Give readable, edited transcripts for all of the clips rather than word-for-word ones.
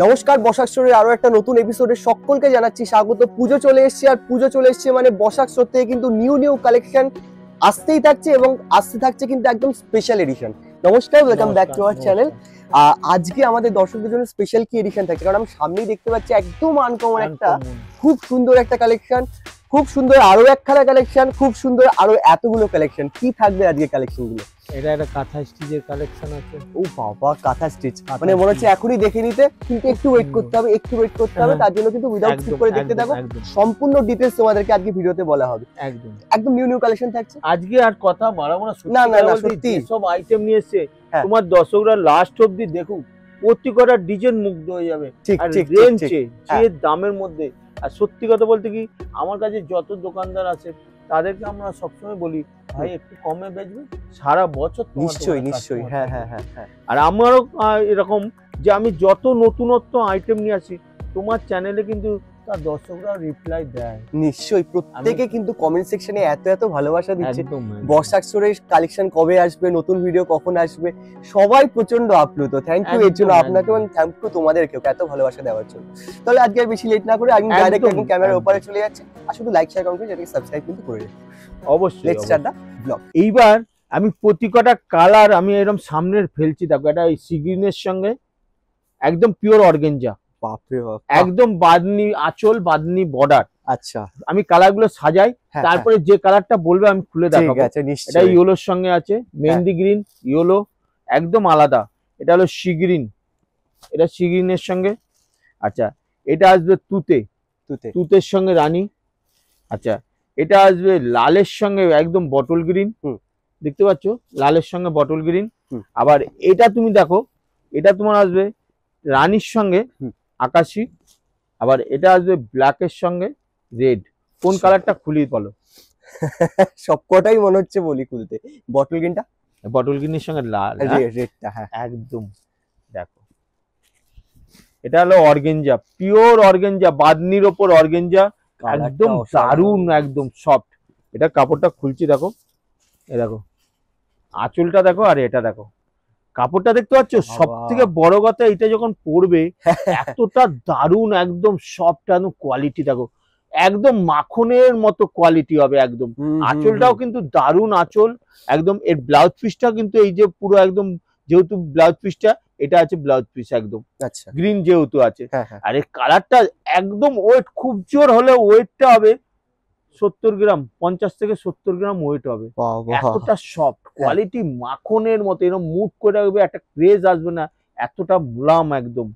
নমস্কার, বসাক স্টোরের আরো একটা নতুন এপিসোডে সকলকে জানাচ্ছি স্বাগত। পুজো চলে এসেছে, আর পুজো চলে এসেছে মানে বসাক স্টোর থেকে কিন্তু নিউ কালেকশন আসতেই থাকছে এবং আসতে থাকছে কিন্তু একদম স্পেশাল এডিশন। নমস্কার, welcome back to our channel. আজকে আমাদের দর্শকদের জন্য স্পেশাল কি এডিশন থাকছে, কারণ আমি সামনেই দেখতে পাচ্ছি একদম আনকমন একটা খুব সুন্দর একটা কালেকশন, খুব সুন্দর আরো একখানা কালেকশন, খুব সুন্দর আরো এতগুলো কালেকশন। কি থাকবে আজকে কালেকশন গুলো? এটা একটা কাঁথা স্টিচের কালেকশন আছে। ও বাবা, কাঁথা স্টিচ মানে মনে হচ্ছে এখনই দেখে নিতে, কিন্তু একটু ওয়েট করতে হবে, তার জন্য কিন্তু উইদাউট স্কিপ করে দেখতে থাকো। সম্পূর্ণ ডিটেইলস তোমাদেরকে আজকে ভিডিওতে বলা হবে। একদম নিউ কালেকশন থাকছে আজকে। আর কথা বাড়াবো না, না সত্যি সব আইটেম নিয়ে এসেছে তোমার দর্শকরা লাস্ট অবধি দেখুক, প্রত্যেকটা ডিজাইন মুগ্ধ হয়ে যাবে। আর রেঞ্জে যে দামের মধ্যে, আর সত্যি কথা বলতে কি, আমার কাছে যত দোকানদার আছে তাদেরকে আমরা সবসময় বলি, ভাই একটু কমে বেচবে, সারা বছর নিশ্চয়ই। হ্যাঁ। আর আমারও এরকম যে আমি যত নতুনত্ব আইটেম নিয়ে আসি তোমার চ্যানেলে কিন্তু তার দর্শকরা রিপ্লাই দেয়। নিশ্চয়ই, প্রত্যেকে কিন্তু কমেন্ট সেকশনে এত ভালোবাসা দিচ্ছে। বসাক স্টোরের কালেকশন কবে আসবে, নতুন ভিডিও কখন আসবে, সবাই প্রচন্ড আপ্লুত। থ্যাংক ইউ এর জন্য আপনাকে, এবং থ্যাংক ইউ তোমাদেরকেও এত ভালোবাসা দেওয়ার জন্য। তাহলে আজকে আর বেশি লেট না করে আমি ডাইরেক্ট একদম ক্যামেরার উপরে চলে যাচ্ছি। আর শুধু লাইক শেয়ার কমেন্ট করে সাবস্ক্রাইব কিন্তু করে দিন অবশ্যই। Let's start the blog. এইবার আমি প্রতিটা কালার আমি এরকম সামনের ফেলছি। দেখো, এটা এই সি গ্রিনের সঙ্গে একদম পিওর অর্গানজা, বাপরে বাপ, একদম বাদনি আঁচল, বাদনি বর্ডার। আচ্ছা, আমি কালার গুলো সাজাই, তারপরে যে কালারটা বলবে আমি খুলে দেখাবো। এটা ইয়েলোর সঙ্গে আছে, মেহেন্দি গ্রিন, ইয়েলো একদম আলাদা। এটা হলো সি গ্রিন, এটা সি গ্রিনের সঙ্গে। আচ্ছা, এটা আসবে তুতের সঙ্গে রানী। আচ্ছা, এটা আসবে লালের সঙ্গে একদম বটল গ্রিন, দেখতে পাচ্ছ, লালের সঙ্গে বটল গ্রিন। আবার এটা তুমি দেখো, এটা তোমার আসবে রানীর সঙ্গে আকাশি। আবার এটা আসবে ব্ল্যাকের সঙ্গে রেড। কোন কালারটা খুলি বলো? সবকটাই মনে হচ্ছে বলি খুলতে। বটল গ্রিনের সঙ্গে লাল, রেডটা। হ্যাঁ, একদম। দেখো, এটা হলো অর্গানজা, পিওর অর্গানজা, বাদনির ওপর অর্গানজা, একদম দারুন, একদম সফট। এটা কাপড়টা খুলছি, দেখো, এই দেখো আঁচলটা দেখো, আর এটা দেখো কাপড়টা দেখতে পাচ্ছ। সব থেকে বড় কথা, এটা যখন পরবে এতটা দারুন, একদম সফট, একদম কোয়ালিটি দেখো, একদম মাখনের মতো কোয়ালিটি হবে একদম। আঁচলটাও কিন্তু দারুন আঁচল একদম। এর ব্লাউজ পিসটা কিন্তু এই যে পুরো একদম, যেহেতু ব্লাউজ পিসটা এটা আছে, ব্লাউজ পিস একদম গ্রিন যেহেতু আছে। আর এই কালারটা একদম ওয়েট, খুব জোর হলে ওয়েটটা হবে 70 গ্রাম, 50 থেকে 70 গ্রাম ওয়েট হবে। এতটা সফট কোয়ালিটি, মাখনের মতো, এরকম মুভ করে রাখবে, একটা ক্রেজ আসবে না, এতটা মুলাম একদম।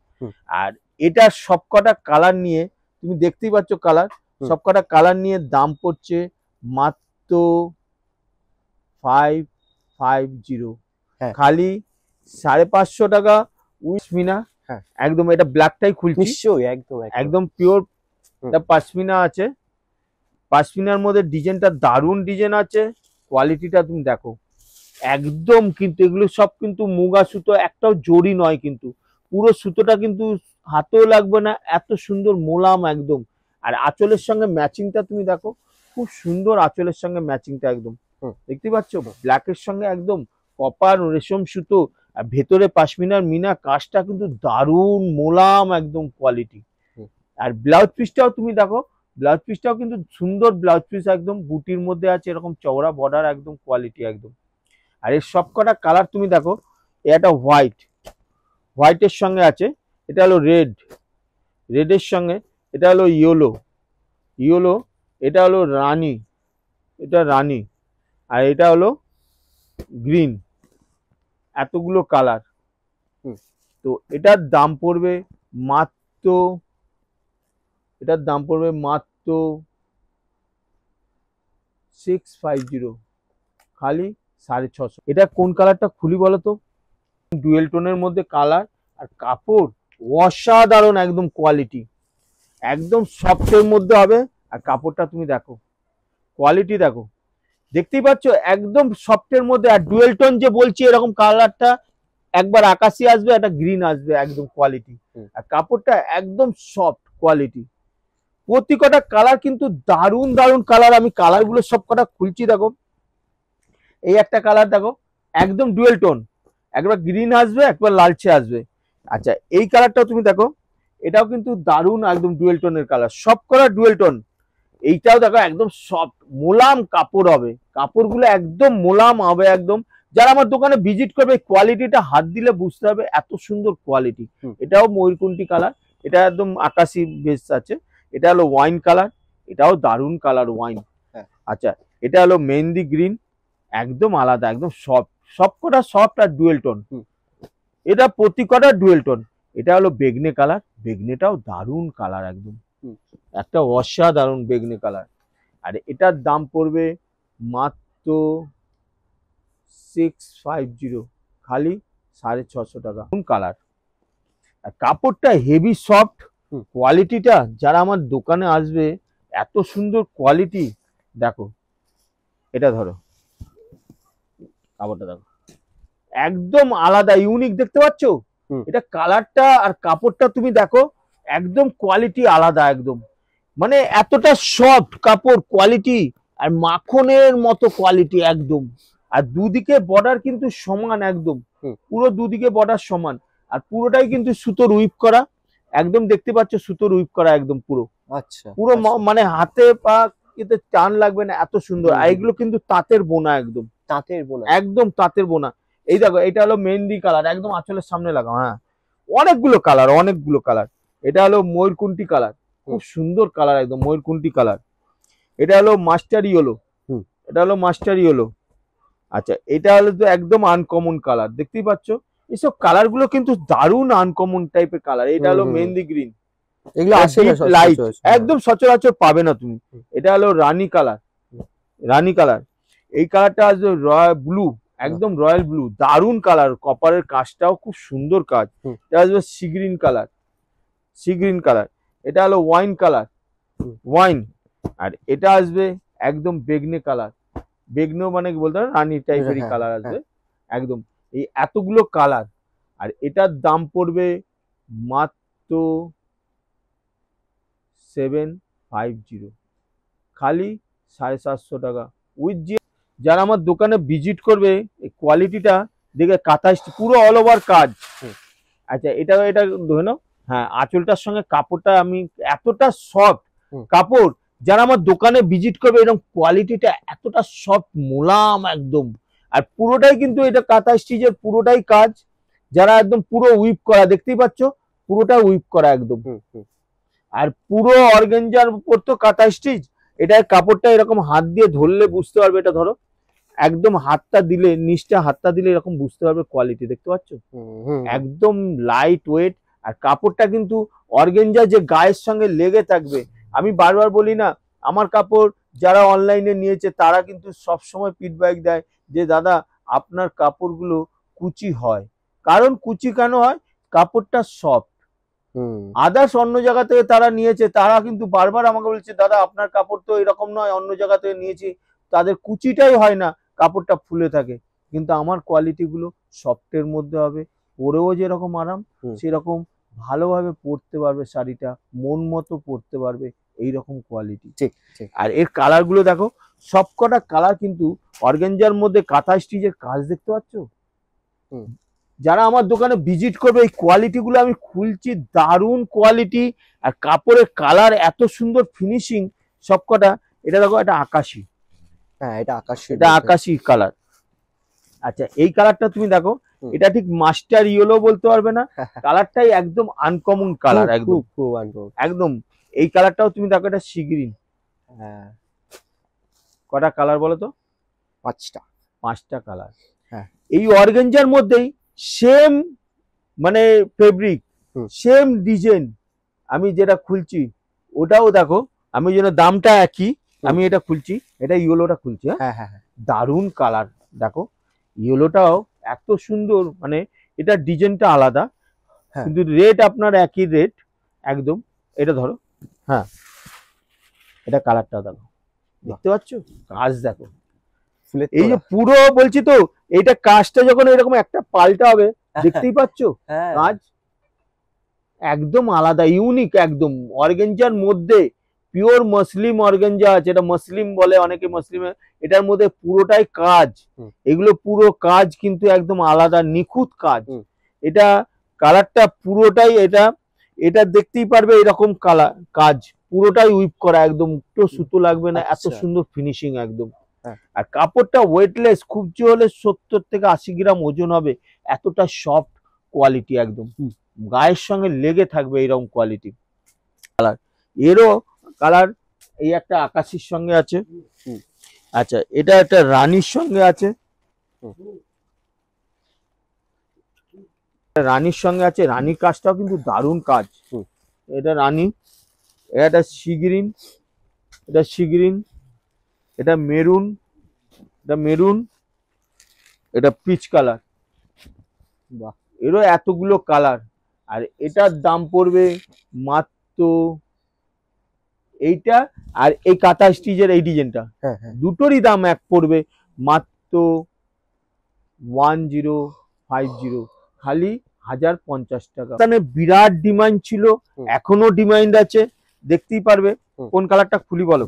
আর এটা সবকটা কালার নিয়ে তুমি দেখতেই পাচ্ছ, কালার সবকটা কালার নিয়ে দাম পড়ছে মাত্র 550, খালি 550 টাকা পশমিনা। একদম এটা ব্ল্যাকটাই খুলছি, নিশ্চয়ই একদম পিওর পশমিনা আছে। পশমিনার মধ্যে ডিজাইনটা দারুন ডিজাইন আছে, কোয়ালিটিটা তুমি দেখো একদম। কিন্তু এগুলো সব কিন্তু মুগা সুতো, একটাও জড়ি নয়, কিন্তু পুরো সুতোটা কিন্তু হাতেও লাগবে না, এত সুন্দর মোলাম একদম। আর আঁচলের সঙ্গে ম্যাচিংটা তুমি দেখো, খুব সুন্দর আঁচলের সঙ্গে ম্যাচিংটা একদম, দেখতে পাচ্ছ, ব্ল্যাকের সঙ্গে একদম কপার রেশম সুতো, আর ভেতরে পশমিনার মিনা কাজটা কিন্তু দারুন মোলাম একদম কোয়ালিটি। আর ব্লাউজ পিসটাও তুমি দেখো, ব্লাউজ পিসটাও কিন্তু সুন্দর ব্লাউজ পিস, একদম বুটির মধ্যে আছে, এরকম চওড়া বর্ডার, একদম কোয়ালিটি একদম। আর এর সবকটা কালার তুমি দেখো, এটা হোয়াইটের সঙ্গে আছে, এটা হলো রেডের সঙ্গে, এটা হলো ইয়েলো, এটা হলো রানী, আর এটা হলো গ্রিন। এতগুলো কালার। তো এটার দাম পড়বে মাত্র 650, খালি 650। এটা কোন কালারটা খুলি বলো তো? ডুয়েল টোনের মধ্যে কালার, আর কাপড় অসাধারণ একদম কোয়ালিটি, একদম সফটের মধ্যে হবে। আর কাপড়টা তুমি দেখো, কোয়ালিটি দেখো, দেখতেই পাচ্ছ, একদম সফটের মধ্যে। আর ডুয়েল টোন যে বলছি, এরকম কালারটা একবার আকাশি আসবে, একটা গ্রিন আসবে, একদম কোয়ালিটি। আর কাপড়টা একদম সফট কোয়ালিটি। প্রত্যেকটা কালার কিন্তু দারুন কালার। আমি কালার গুলো সব কটা খুলছি, দেখো, এই একটা কালার দেখো, একদম ডুয়েল টোন, একবার গ্রিন আসবে, একবার লালচে আসবে। আচ্ছা, এই কালারটাও তুমি দেখো, এটাও কিন্তু দারুণ একদম ডুয়েল টোনের কালার, সব করা ডুয়েল টোন। এইটাও দেখো একদম সফট মোলাম কাপড় হবে, কাপড়গুলো একদম মোলাম হবে একদম। যারা আমার দোকানে ভিজিট করবে কোয়ালিটিটা হাত দিলে বুঝতে হবে এত সুন্দর কোয়ালিটি। এটাও ময়ূরকুন্টি কালার, এটা একদম আকাশি বেস আছে। এটা হলো ওয়াইন কালার, এটাও দারুণ কালার ওয়াইন। আচ্ছা এটা হলো মেহেন্দি গ্রিন, একদম আলাদা, একদম সফট, সব কটা সফট আর ডুয়েল টোন। এটা প্রতি কটা ডুয়েল টোন। এটা হলো বেগনে কালার, বেগনেটাও দারুণ কালার একদম, একটা অসাধারণ বেগনে কালার। আর এটার দাম পড়বে মাত্র 650, খালি 650 টাকা কালার। আর কাপড়টা হেভি সফট, কোয়ালিটিটা যারা আমার দোকানে আসবে এত সুন্দর কোয়ালিটি। দেখো এটা ধরো, কাপড়টা দেখো একদম আলাদা ইউনিক, দেখতে পাচ্ছ? এটা কালারটা আর কাপড়টা তুমি দেখো একদম কোয়ালিটি আলাদা একদম, মানে এতটা সফট কাপড় কোয়ালিটি আর মাখনের মতো কোয়ালিটি একদম। আর দুদিকে বর্ডার কিন্তু সমান একদম, পুরো দুদিকে বর্ডার সমান। আর পুরোটাই কিন্তু সুতোর উইপ করা, একদম দেখতে পাচ্ছ সুতোর উইপ করা একদম পুরো। আচ্ছা পুরো মানে হাতে পা এতে টান লাগবে না, এত সুন্দর। আর এগুলো কিন্তু তাঁতের বোনা, একদম তাঁতের বোনা, একদম তাঁতের বোনা। এই দেখো এটা হলো মেহেন্দি কালার, একদম আঁচলের সামনে লাগাও। হ্যাঁ অনেকগুলো কালার, অনেকগুলো কালার। এটা হলো ময়ূরকুন্টি কালার, খুব সুন্দর কালার একদম ময়ূরকুন্টি কালার। এটা হলো মাস্টার ইয়েলো, এটা হলো মাস্টার ইয়েলো। আচ্ছা এটা হলো তো একদম আনকমন কালার, দেখতেই পাচ্ছ এইসব কালার গুলো কিন্তু দারুণ আনকমন টাইপের কালার। এটা হলো মেহেন্দি গ্রিন, এগুলো আসে না লাইট, একদম সচরাচর পাবে না তুমি। এটা হলো রানী কালার, রানী কালার। এই কালারটা আসবে রয়্যাল ব্লু, একদম রয়্যাল ব্লু, দারুণ কালার, কপারের কাজটাও খুব সুন্দর কাজ। এটা আসবে sea green colour, sea green colour. এটা হলো ওয়াইন কালার, ওয়াইন। আর এটা আসবে একদম বেগনে কালার, বেগনো মানে কি বলতে পারো রানী টাইপেরই কালার আসবে একদম। এই এতগুলো কালার। আর এটার দাম পড়বে মাত্র 750, খালি 750 টাকা উইথ জি। যারা আমার দোকানে ভিজিট করবে এই কোয়ালিটিটা দেখে, কাঁথা পুরো অল ওভার কাজ। আচ্ছা এটা এটা ধরে নাও, হ্যাঁ আঁচলটার সঙ্গে কাপড়টা আমি এতটা সফট কাপড়, যারা আমার দোকানে ভিজিট করবে এরকম কোয়ালিটিটা এতটা সফট মোলাম একদম। আর পুরোটাই কিন্তু এটা কাঁথা স্টিচের পুরোটাই কাজ, যারা একদম পুরো উইপ করা, দেখতেই পাচ্ছ পুরোটা উইপ করা একদম। আর পুরো অর্গানজার উপর তো কাঁথা স্টিচ। এটা কাপড়টা এরকম হাত দিয়ে ধরলে বুঝতে পারবে, এটা ধরো একদম হাতটা দিলে, নিচটা হাতটা দিলে এরকম বুঝতে পারবে কোয়ালিটি, দেখতে পাচ্ছ একদম লাইট ওয়েট। আর কাপড়টা কিন্তু অর্গানজা যে গায়ের সঙ্গে লেগে থাকবে। আমি বারবার বলি না, আমার কাপড় যারা অনলাইনে নিয়েছে তারা কিন্তু সবসময় ফিডব্যাক দেয় যে দাদা আপনার কাপড়গুলো কুচি হয়। কারণ কুচি কেন হয়? কাপড়টা সফট। আদার্স অন্য জায়গা থেকে তারা নিয়েছে, তারা কিন্তু বারবার আমাকে বলছে দাদা আপনার কাপড় তো এরকম নয়, অন্য জায়গা থেকে নিয়েছি, তাদের কুচিটাই হয় না, কাপড়টা ফুলে থাকে। কিন্তু আমার কোয়ালিটি গুলো সফটের মধ্যে হবে, পরেও যেরকম আরাম সেরকম ভালোভাবে পরতে পারবে, শাড়িটা মন মতো পরতে পারবে, এইরকম কোয়ালিটি। ঠিক। আর এর কালার গুলো দেখো, সবকটা কালার কিন্তু অর্গানজার মধ্যে কাঁথা স্টিচের কাজ, দেখতে পাচ্ছ? যারা আমার দোকানে ভিজিট করবে এই কোয়ালিটি গুলো আমি খুলছি, দারুণ কোয়ালিটি। আর কাপড়ের কালার এত সুন্দর ফিনিশিং সবকটা। এটা দেখো এটা আকাশি, হ্যাঁ এটা আকাশি, এটা আকাশি কালার। আচ্ছা এই কালারটা তুমি দেখো, এটা ঠিক মাস্টার ইয়েলো বলতে পারবে না, কালারটাই একদম আনকমন কালার একদম, একদম। এই কালারটাও তুমি দেখো, এটা সি গ্রিন। হ্যাঁ কটা কালার বলো তো? 5টা কালার। হ্যাঁ এই অর্গানজার মধ্যেই সেম মানে ফেব্রিক, সেম ডিজাইন আমি যেটা খুলছি ওটাও দেখো, আমি যেন দামটা একই, আমি এটা খুলছি, এটা ইয়েলোটা খুলছি। হ্যাঁ হ্যাঁ দারুণ কালার দেখো, ইয়েলোটাও এত সুন্দর, মানে এটা ডিজাইনটা আলাদা কিন্তু রেট আপনার একই রেট একদম। এটা ধরো, হ্যাঁ এটা কালারটা দেখো, দেখতে পাচ্ছ কাজ দেখো, এই যে পুরো বলছি তো, এইটা কাজটা যখন এরকম একটা পাল্টা হবে, দেখতেই পাচ্ছ কাজ একদম আলাদা ইউনিক একদম। অর্গানজার মধ্যে পিওর মসলিম অর্গানজা আছে, এটা মসলিম বলে অনেকে, মসলিমে এটার মধ্যে পুরোটাই কাজ, এগুলো পুরো কাজ কিন্তু একদম আলাদা নিখুঁত কাজ। এটা কালারটা পুরোটাই, এটা এটা দেখতেই পারবে এরকম কাজ পুরোটাই উইপ করা, একদম একটু সুতো লাগবে না, এত আচ্ছা। সুন্দর ফিনিশিং একদম। হ্যাঁ। আর কাপড়টা ওয়েটলেস, খুব জোরে 70 থেকে 80 গ্রাম ওজন হবে, এতটা সফট কোয়ালিটি একদম, গায়ের সঙ্গে লেগে থাকবে এরকম কোয়ালিটি। কালার এরও কালার, এই একটা আকাশির সঙ্গে আছে, আচ্ছা এটা একটা রানীর সঙ্গে আছে, রানীর সঙ্গে আছে, রানীর কাজটাও কিন্তু দারুণ কাজ। এটা রানী, এটা সি গ্রিন, এটা সি গ্রিন, এটা মেরুন, এটা মেরুন, এটা পিচ কালার। বাহ, এরও এতগুলো কালার। আর এটার দাম পড়বে মাত্র, এইটা আর এই কাঁথা স্টিচের এই ডিজাইনটা, দুটোরই দাম এক পড়বে মাত্র 1050, খালি 1050 টাকা। এখানে বিরাট ডিমান্ড ছিল, এখনো ডিমান্ড আছে, দেখতেই পারবে। কোন কালারটা খুলি বলো?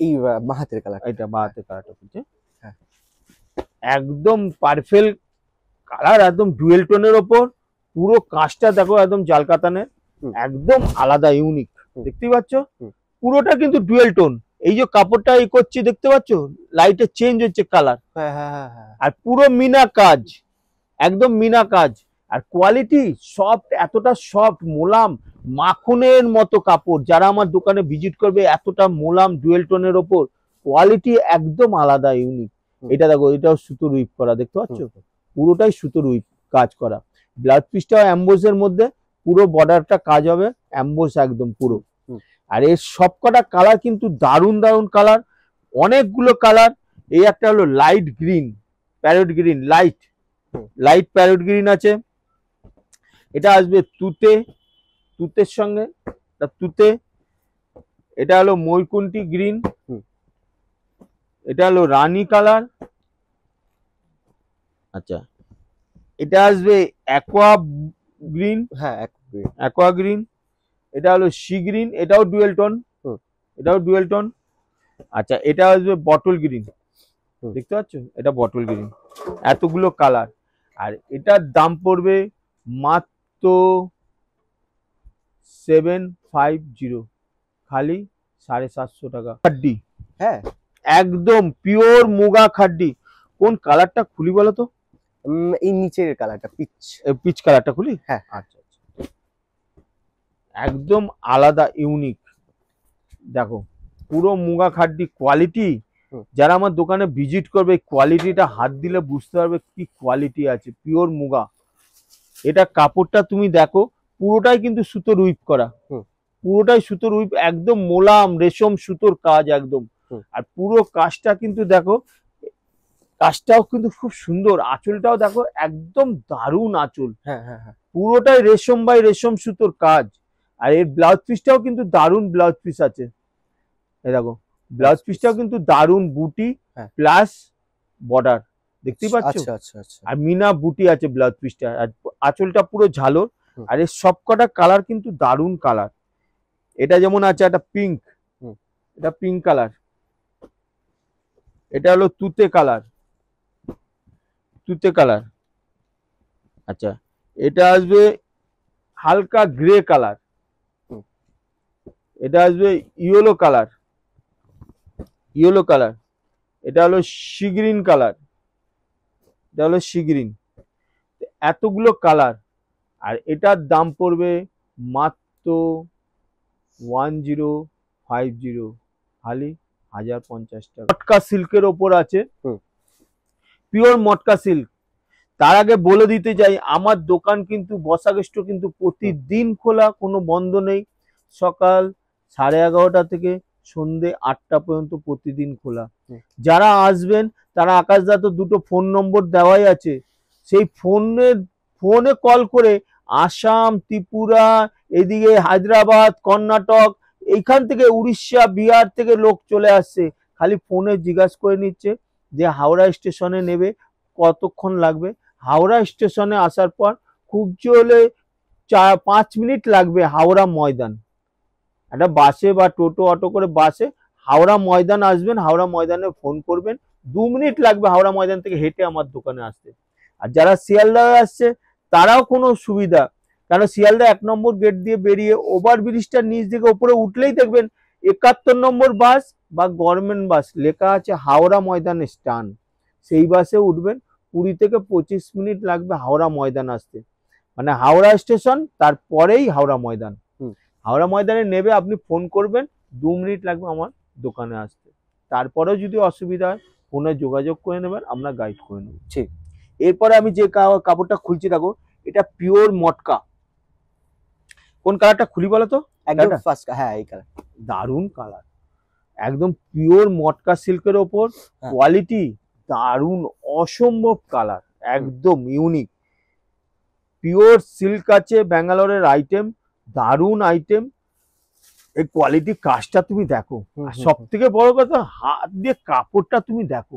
এই মাহাতের কালার, এটা মাহাতের কালারটা খুলছে, একদম পারফেক্ট কালার, একদম ডুয়েল টোনের ওপর, পুরো কাজটা দেখো একদম জাল কাতানের, একদম আলাদা ইউনিক, দেখতেই পাচ্ছ পুরোটা কিন্তু ডুয়েল টোন। এই যে কাপড়টা এই করছি দেখতে পাচ্ছ, লাইটে চেঞ্জ হচ্ছে কালার, আর পুরো মিনা কাজ, একদম মিনা কাজ। আর কোয়ালিটি সফট, এতটা সফট মোলাম, মাখনের মতো কাপড়। যারা আমার দোকানে ভিজিট করবে, এতটা মোলাম ডুয়েল টোনের ওপর, কোয়ালিটি একদম আলাদা ইউনিক। এটা দেখো, এটাও সুতোর উইপ করা, দেখতে পাচ্ছ পুরোটাই সুতোর উইপ কাজ করা। ব্লাউজ পিসটাও অ্যাম্বোসের মধ্যে, পুরো বর্ডারটা কাজ হবে অ্যাম্বোস একদম পুরো। আর এর সবকটা কালার কিন্তু দারুণ দারুণ কালার, অনেকগুলো কালার। এই একটা হলো light green, parrot green, light light parrot green আছে। এটা আসবে তুতে, তুতের সঙ্গে তুতে। এটা হলো ময়ূরকুন্টি গ্রিন, এটা হলো রানী কালার। আচ্ছা, এটা আসবে অ্যাকোয়া গ্রিন, অ্যাকোয়া গ্রিন। এটা হলো সি গ্রিন, এটাও ডুয়েল টোন, এটাও ডুয়েল টোন। আচ্ছা, এটা আসবে বটল গ্রিন, দেখতে পাচ্ছ এটা বটল গ্রিন। এতগুলো কালার, আর এটার দাম পড়বে মাত্র 750, খালি 750 টাকা। খাড্ডি, হ্যাঁ একদম পিওর মুগা খাড্ডি। কোন কালারটা খুলি বলো তো? এই নিচের কালারটা পিচ, পিচ কালারটা খুলি। হ্যাঁ আচ্ছা, একদম আলাদা ইউনিক, দেখো পুরো মুগা খাড্ডি কোয়ালিটি। যারা আমার দোকানে ভিজিট করবে, কোয়ালিটিটা হাত দিলে বুঝতে পারবে কি কোয়ালিটি আছে, পিওর মুগা। এটা কাপড়টা তুমি দেখো, পুরোটাই কিন্তু সুতোর উইপ করা, পুরোটাই সুতোর উইপ, একদম মোলাম রেশম সুতোর কাজ একদম। আর পুরো কাজটা কিন্তু দেখো, কাজটাও কিন্তু খুব সুন্দর, আঁচলটাও দেখো একদম দারুণ আঁচল, পুরোটাই রেশম বাই রেশম সুতোর কাজ। আর এর ব্লাউজ পিসটাও কিন্তু দারুণ ব্লাউজ পিস আছে, এই দেখো ব্লাউজ পিসটাও কিন্তু দারুণ বুটি প্লাস বর্ডার, দেখতেই পাচ্ছ। আর মিনা বুটি আছে ব্লাউজ পিসটা, আর আঁচলটা পুরো ঝালর। আর এর সবকটা কালার কিন্তু দারুণ কালার। এটা যেমন আছে একটা পিঙ্ক, এটা পিঙ্ক কালার। এটা হলো তুতে কালার, তুতে কালার। আচ্ছা, এটা আসবে হালকা গ্রে কালার। এটা আসবে ইয়েলো কালার, ইয়েলো কালার। এটা হলো সি গ্রিন কালার, এটা হলো সি গ্রিন। এতগুলো কালার, আর এটার দাম পড়বে মাত্র 1050, খালি 1050 টাকা। মটকা সিল্কের ওপর আছে, পিওর মটকা সিল্ক। তার আগে বলে দিতে চাই, আমার দোকান কিন্তু বসাগেষ্ট কিন্তু প্রতিদিন খোলা, কোনো বন্ধ নেই। সকাল 11:30 থেকে সন্ধে 8টা পর্যন্ত প্রতিদিন খোলা। যারা আসবেন তারা আকাশদা তো দুটো ফোন নম্বর দেওয়াই আছে, সেই ফোনে কল করে আসাম, ত্রিপুরা, এদিকে হায়দ্রাবাদ, কর্ণাটক, এইখান থেকে উড়িষ্যা, বিহার থেকে লোক চলে আসছে। খালি ফোনে জিজ্ঞাসা করে নিচ্ছে যে হাওড়া স্টেশনে নেবে, কতক্ষণ লাগবে। হাওড়া স্টেশনে আসার পর খুব জোরে 4-5 মিনিট লাগবে হাওড়া ময়দান। একটা বাসে বা টোটো অটো করে বাসে হাওড়া ময়দান আসবেন, হাওড়া ময়দানে ফোন করবেন, 2 মিনিট লাগবে হাওড়া ময়দান থেকে হেঁটে আমার দোকানে আসতে। আর যারা শিয়ালদা আসছে তারাও কোনো সুবিধা, কারণ শিয়ালদা 1 নম্বর গেট দিয়ে বেরিয়ে ওভার ব্রিজটার নিচ দিকে উপরে উঠলেই দেখবেন 71 নম্বর বাস বা গভর্নমেন্ট বাস লেখা আছে হাওড়া ময়দান স্ট্যান্ড, সেই বাসে উঠবেন। 20 থেকে 25 মিনিট লাগবে হাওড়া ময়দান আসতে, মানে হাওড়া স্টেশন তারপরেই হাওড়া ময়দান। হাওড়া ময়দানে নেবে আপনি ফোন করবেন, 2 মিনিট লাগবে আমার দোকানে আসতে। তারপরেও যদি অসুবিধা হয় ফোনে যোগাযোগ করে নেবেন, আমরা গাইড করে নেব। ঠিক। এরপরে আমি যে কাপড়টা খুলছি দেখো, এটা পিওর মটকা। কোন কালারটা খুলি বলো তো? একদম ফার্স্ট, হ্যাঁ এই কালার, দারুন কালার, একদম পিওর মটকা সিল্কের ওপর, কোয়ালিটি দারুন, অসম্ভব কালার, একদম ইউনিক। পিওর সিল্ক আছে, ব্যাঙ্গালোরের আইটেম, দারুন আইটেম। এই কোয়ালিটি কাজটা তুমি দেখো, সব থেকে বড় কথা হাত দিয়ে কাপড়টা তুমি দেখো,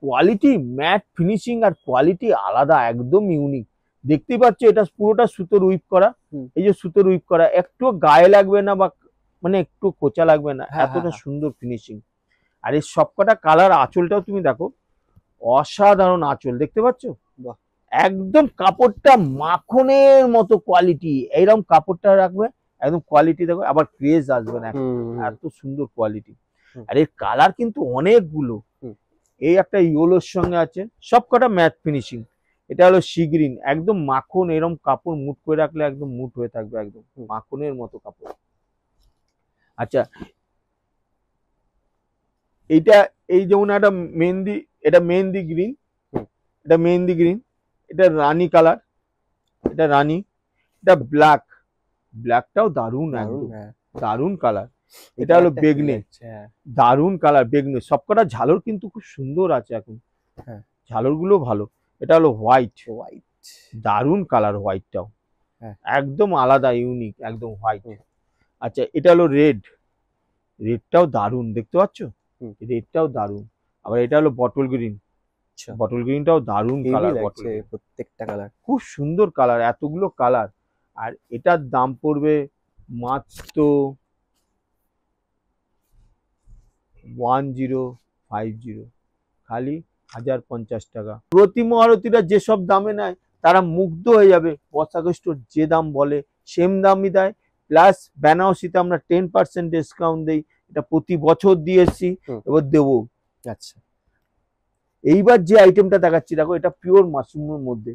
কোয়ালিটি ম্যাট ফিনিশিং আর কোয়ালিটি আলাদা, একদম ইউনিক। দেখতেই পাচ্ছ এটা পুরোটা সুতোর উইপ করা, এই যে সুতোর উইপ করা, একটু গায়ে লাগবে না বা মানে একটু কোচা লাগবে না, এতটা সুন্দর ফিনিশিং। আর এই সবকটা কালার, আঁচলটাও তুমি দেখো, অসাধারণ আঁচল, দেখতে পাচ্ছ? একদম কাপড়টা মাখনের মতো কোয়ালিটি, এইরকম কাপড়টা রাখবে একদম কোয়ালিটি দেখো, আবার ক্রেজ আসবে না, এত সুন্দর কোয়ালিটি। আর এর কালার কিন্তু অনেকগুলো, এই একটা ইয়েলোর সঙ্গে আছে, সবকটা ম্যাট ফিনিশিং। এটা হলো সি গ্রিন, একদম মাখন, এরকম কাপড় মুট করে রাখলে একদম মুট হয়ে থাকবে, একদম মাখনের মতো কাপড়। আচ্ছা, এইটা এই যেমন একটা মেহেন্দি, এটা মেহেন্দি গ্রিন, এটা মেহেন্দি গ্রিন, এটা রানী কালার, এটা রানী, এটা ব্ল্যাক, ব্ল্যাকটাও দারুন, একদম দারুন কালার। এটা হলো বেগনে, দারুন কালার বেগনে। সবকটা ঝালর কিন্তু খুব সুন্দর আছে এখন, ঝালর গুলো ভালো। এটা হলো হোয়াইট, হোয়াইট দারুন কালার, হোয়াইটটাও একদম আলাদা ইউনিক, একদম হোয়াইট। আচ্ছা, এটা হলো রেড, রেডটাও দারুন, দেখতে পাচ্ছ? রেডটাও দারুন। আবার এটা হলো বটল গ্রিন, বটল গ্রিনটাও দারুন কালার, প্রত্যেকটা কালার খুব সুন্দর কালার, এতগুলো কালার। আর এটার দাম পড়বে মাত্র 1050, খালি 1050 টাকা। প্রতিমা আরতিরা যেসব দামে নেয় তারা মুগ্ধ হয়ে যাবে। পোশাক স্টোর যে দাম বলে সেম দামই দেয়, প্লাস বেনারসিতে আমরা 10% ডিসকাউন্ট দেই, এটা প্রতি বছর দিয়েছি, এবার দেবো। আচ্ছা, এইবার যে আইটেমটা দেখাচ্ছি দেখো, এটা পিওর মাশরুমের মধ্যে,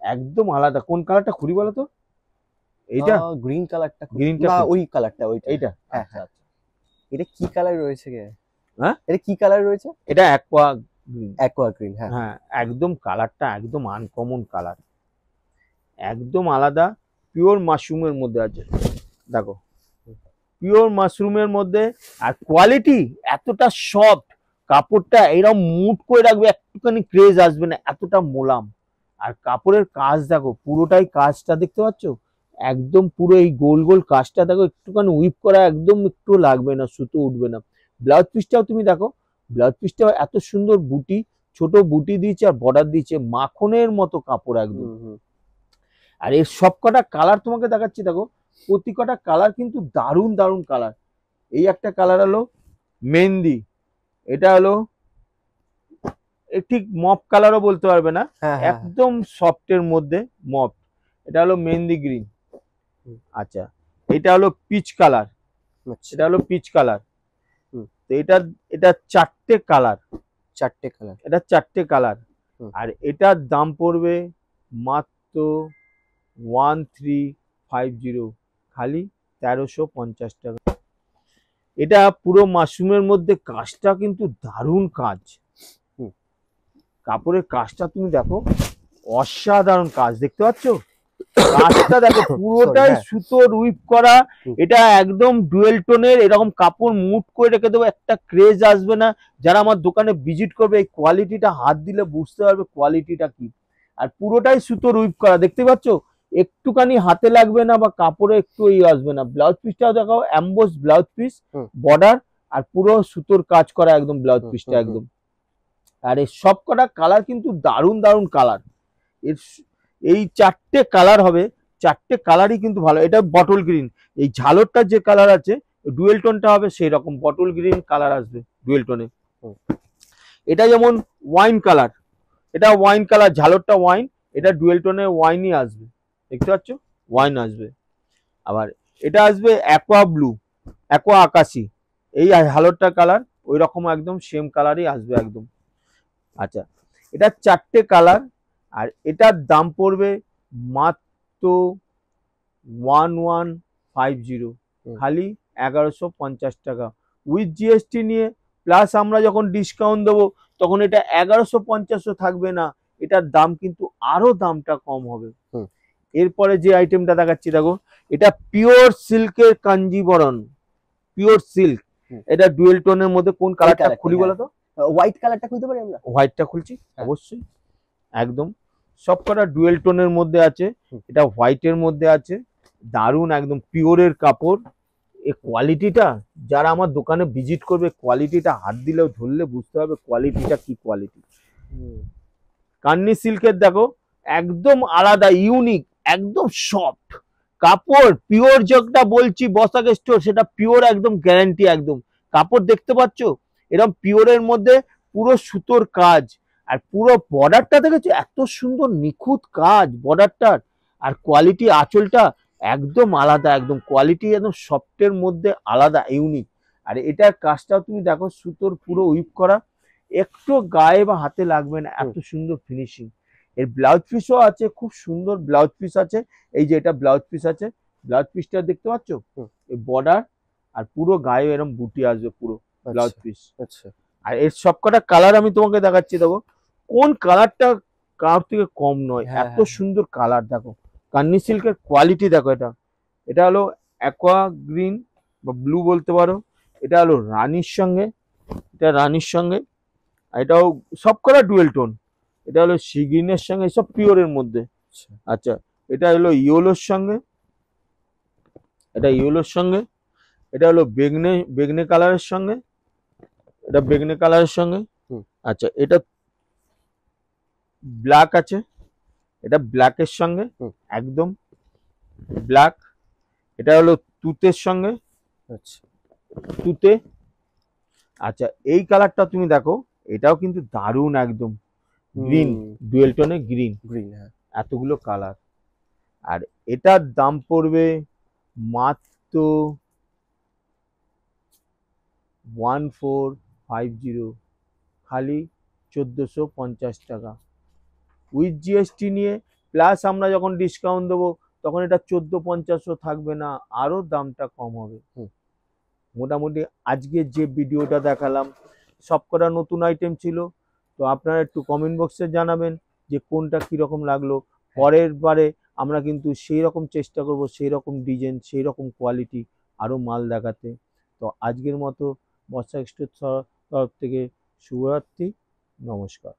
একদম আলাদা। কোন কালারটা খুলি বলো তো? এইটা গ্রিন কালারটা, গ্রিনটা না ওই কালারটা, ওইটা, এইটা। আচ্ছা আচ্ছা, এটা কি কালার রয়েছে গে? হ্যাঁ, এটা কি কালার রয়েছে? এটা অ্যাকোয়া গ্রিন, অ্যাকোয়া গ্রিন, হ্যাঁ হ্যাঁ, একদম কালারটা একদম আনকমন কালার, একদম আলাদা, পিওর মাশরুমের মধ্যে আছে দেখো, পিওর মাশরুমের মধ্যে। আর কোয়ালিটি এতটা সফট, কাপড়টা এরকম মুট করে রাখবে, একটুখানি ক্রেজ আসবে না, এতটা মোলাম। আর কাপড়ের কাজ দেখো, পুরোটাই কাজটা দেখতে পাচ্ছ, একদম পুরো এই গোল গোল কাজটা দেখো, একটুখানি উইপ করা, একদম একটু লাগবে না, সুতো উঠবে না। ব্লাউজ পিসটাও তুমি দেখো, ব্লাউজ পিসটাও এত সুন্দর বুটি, ছোট বুটি দিয়েছে আর বর্ডার দিয়েছে, মাখনের মতো কাপড় একদম। আর এর সবকটা কালার তোমাকে দেখাচ্ছি দেখো, প্রতি কটা কালার কিন্তু দারুণ দারুণ কালার। এই একটা কালার হলো মেহেন্দি, এটা হলো ঠিক মপ কালারও বলতে পারবে না, একদম সফটের মধ্যে মপ, এটা হলো মেহেন্দি গ্রিন। আচ্ছা, এটা হলো পিচ কালার, এটা হলো পিচ কালার। তো এটা 4টে কালার, 4টে কালার, এটা 4টে কালার। আর এটার দাম পড়বে মাত্র 1350, খালি 1350 টাকা। এটা পুরো মাশরুমের মধ্যে কাজটা কিন্তু দারুণ কাজ, কাপড়ের কাজটা তুমি দেখো, অসাধারণ কাজ, দেখতে পাচ্ছ? কাজটা দেখো, পুরোটাই সুতোর উইপ করা, এটা একদম ডুয়েল টোনের, এরকম কাপড় মুট করে রেখে দেবো, একটা ক্রেজ আসবে না। যারা আমার দোকানে ভিজিট করবে এই কোয়ালিটিটা হাত দিলে বুঝতে পারবে কোয়ালিটিটা কি। আর পুরোটাই সুতোর উইপ করা, দেখতে পাচ্ছ? একটুখানি হাতে লাগবে না বা কাপড়ে একটু আসবে না। ব্লাউজ পিসটাও দেখাও, এমবোস ব্লাউজ পিস, বর্ডার আর পুরো সুতোর কাজ করা একদম ব্লাউজ পিসটা একদম। আর এই সব কটা কালার কিন্তু দারুণ দারুণ কালার, এর এই 4টে কালার হবে, 4টে কালারই কিন্তু ভালো। এটা বটল গ্রিন, এই ঝালরটা যে কালার আছে ডুয়েল টোনটা হবে সেই রকম বটল গ্রিন কালার আসবে ডুয়েল টোনে। এটা যেমন ওয়াইন কালার, এটা ওয়াইন কালার, ঝালরটা ওয়াইন, এটা ডুয়েল টোনে ওয়াইনই আসবে, দেখতে পাচ্ছ? ওয়াইন আসবে। আবার এটা আসবে অ্যাকোয়া ব্লু, অ্যাকোয়া আকাশি, এই হালরটা কালার ওই রকম একদম সেম কালারই আসবে একদম। আচ্ছা, এটা 4টে কালার, আর এটার দাম পড়বে মাত্র 1150, খালি 1150 টাকা উইথ জিএসটি নিয়ে। প্লাস আমরা যখন ডিসকাউন্ট দেবো তখন এটা 1150 থাকবে না, এটার দাম কিন্তু আরো দামটা কম হবে। এরপরে যে আইটেমটা দেখাচ্ছি দেখো, এটা পিওর সিল্কের কাঞ্জিবরণ, পিওর সিল্ক। এটা ডুয়েল টোনের মধ্যে কোন কালারটা খুলি বলো তো? হোয়াইট কালারটা খুলতে পারি আমরা? হোয়াইটটা খুলছি অবশ্যই, একদম সব কটা ডুয়েল টোনের মধ্যে আছে, এটা হোয়াইটের মধ্যে আছে, দারুন একদম পিওরের কাপড়। এই কোয়ালিটিটা যারা আমার দোকানে ভিজিট করবে, কোয়ালিটিটা হাত দিলেও ধরলে বুঝতে হবে কোয়ালিটিটা কি কোয়ালিটি। কান্নি সিল্কের দেখো একদম আলাদা, ইউনিক, একদম সফট কাপড়, পিওর যেটা বলছি বসাক স্টোর, সেটা পিওর একদম গ্যারান্টি একদম। কাপড় দেখতে পাচ্ছ এরকম পিওরের মধ্যে পুরো সুতোর কাজ, আর পুরো বর্ডারটা দেখেছো এত সুন্দর নিখুঁত কাজ বর্ডারটার, আর কোয়ালিটি আঁচলটা একদম আলাদা, একদম কোয়ালিটি একদম সফটের মধ্যে আলাদা, ইউনিক। আর এটার কাজটাও তুমি দেখো সুতোর পুরো উইপ করা, একটু গায়ে বা হাতে লাগবে না, এত সুন্দর ফিনিশিং। এর ব্লাউজ পিসও আছে, খুব সুন্দর ব্লাউজ পিস আছে। এই যে এটা ব্লাউজ পিস আছে, ব্লাউজ পিসটা দেখতে পাচ্ছ, এই বর্ডার আর পুরো গায়ে এরকম বুটি আসবে পুরো ব্লাউজ পিস। আচ্ছা, আর এর সবকটা কালার আমি তোমাকে দেখাচ্ছি, দেখো কোন কালারটা কার থেকে কম নয়, এত সুন্দর কালার। দেখো কান্নি সিল্কের কোয়ালিটি দেখো, এটা হলো অ্যাকোয়া গ্রিন বা ব্লু বলতে পারো, এটা হলো রানীর সঙ্গে, এটা রানীর সঙ্গে, আর এটাও সবকটা ডুয়েল টোন। এটা হলো সি গ্রিনের সঙ্গে, সব পিওরের মধ্যে। আচ্ছা, এটা হলো ইয়েলোর সঙ্গে, এটা ইয়েলোর সঙ্গে, এটা হলো বেগনে বেগনে কালারের সঙ্গে, এটা বেগনে কালারের সঙ্গে। আচ্ছা, এটা ব্ল্যাক আছে, এটা ব্ল্যাকের সঙ্গে একদম ব্ল্যাক। এটা হলো তুতের সঙ্গে, তুতে। আচ্ছা, এই কালারটা তুমি দেখো, এটাও কিন্তু দারুণ একদম গ্রিন, ডুয়েল টোনে গ্রিন, এতগুলো কালার। আর এটার দাম পড়বে মাত্র 1450, খালি 1450 টাকা উইথ জিএসটি নিয়ে। প্লাস আমরা যখন ডিসকাউন্ট দেবো তখন এটা 1450 থাকবে না, আরো দামটা কম হবে। মোটামুটি আজকে যে ভিডিওটা দেখালাম সবকটা নতুন আইটেম ছিল, তো আপনারা একটু কমেন্ট বক্সে জানাবেন যে কোনটা কিরকম লাগলো। পরের বারে আমরা কিন্তু সেই রকম চেষ্টা করব, সেই রকম ডিজাইন, সেই রকম কোয়ালিটি আরো মাল দেখাতে। তো আজকের মতো বসাক স্টোর তরফ থেকে শুভরাত্রি, নমস্কার।